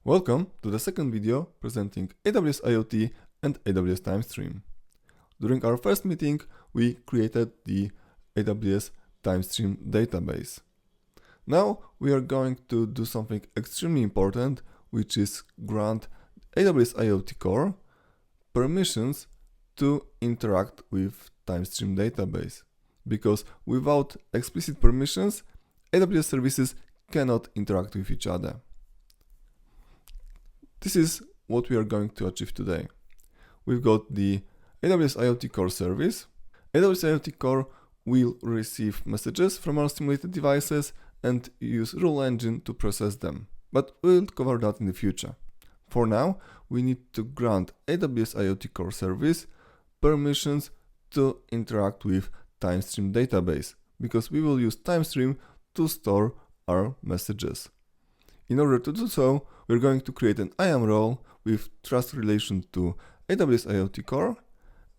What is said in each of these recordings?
Welcome to the second video presenting AWS IoT and AWS Timestream. During our first meeting, we created the AWS Timestream database. Now we are going to do something extremely important, which is grant AWS IoT Core permissions to interact with Timestream database. Because without explicit permissions, AWS services cannot interact with each other. This is what we are going to achieve today. We've got the AWS IoT Core service. AWS IoT Core will receive messages from our simulated devices and use rule engine to process them. But we'll cover that in the future. For now, we need to grant AWS IoT Core service permissions to interact with Timestream database, because we will use Timestream to store our messages. In order to do so, we're going to create an IAM role with trust relation to AWS IoT Core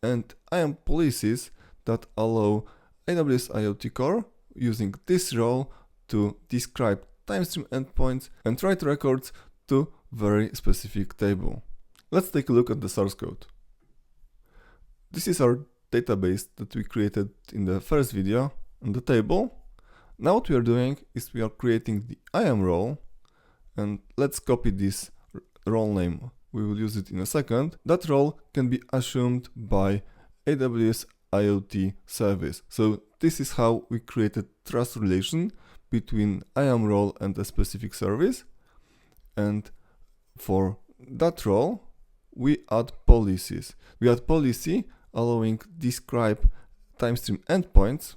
and IAM policies that allow AWS IoT Core using this role to describe Timestream endpoints and write records to very specific table. Let's take a look at the source code. This is our database that we created in the first video on the table. Now what we are doing is we are creating the IAM role, and let's copy this role name. We will use it in a second. That role can be assumed by AWS IoT service. So this is how we created trust relation between IAM role and a specific service. And for that role, we add policies. We add policy allowing describe Timestream endpoints,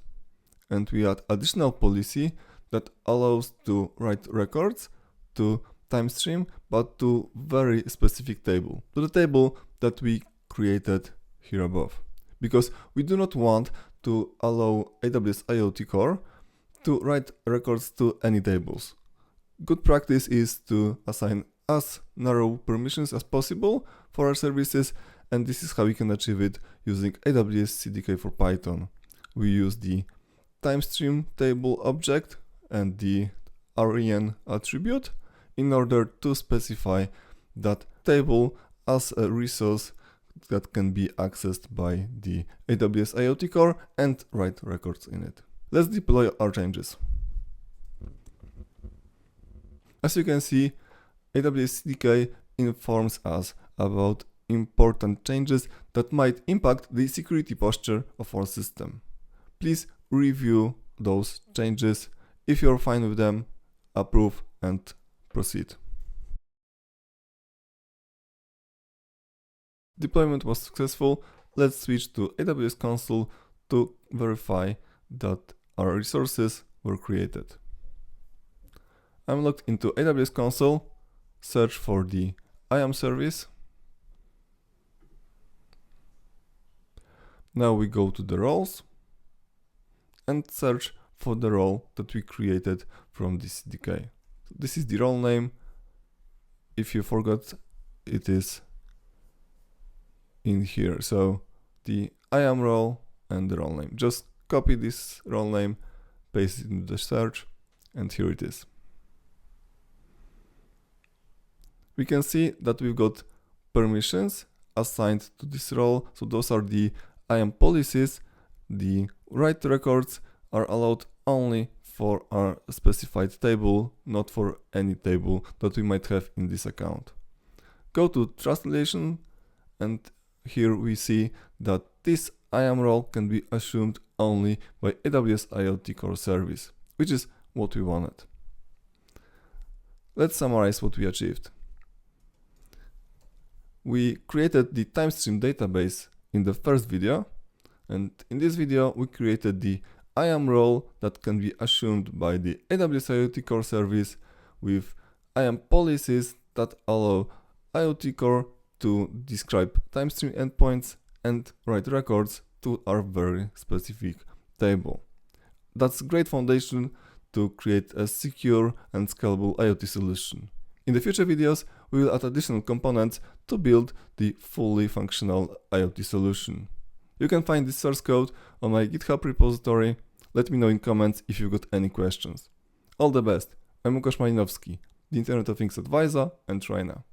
and we add additional policy that allows to write records to Timestream, but to very specific table, to the table that we created here above. Because we do not want to allow AWS IoT Core to write records to any tables. Good practice is to assign as narrow permissions as possible for our services, and this is how we can achieve it using AWS CDK for Python. We use the Timestream table object and the REN attribute in order to specify that table as a resource that can be accessed by the AWS IoT Core and write records in it. Let's deploy our changes. As you can see, AWS CDK informs us about important changes that might impact the security posture of our system. Please review those changes. If you're fine with them, approve and proceed. Deployment was successful. Let's switch to AWS console to verify that our resources were created. I'm logged into AWS console, search for the IAM service. Now we go to the roles and search for the role that we created from the CDK. This is the role name. If you forgot, it is in here. So the IAM role and the role name. Just copy this role name, paste it into the search, and here it is. We can see that we've got permissions assigned to this role. So those are the IAM policies. The write records are allowed only for our specified table, not for any table that we might have in this account. Go to trust relation, and here we see that this IAM role can be assumed only by AWS IoT Core service, which is what we wanted. Let's summarize what we achieved. We created the Timestream database in the first video, and in this video we created the IAM role that can be assumed by the AWS IoT Core service with IAM policies that allow IoT Core to describe Timestream endpoints and write records to our very specific table. That's a great foundation to create a secure and scalable IoT solution. In the future videos, we will add additional components to build the fully functional IoT solution. You can find this source code on my GitHub repository. Let me know in comments if you've got any questions. All the best. I'm Łukasz Malinowski. the Internet of Things advisor and trainer.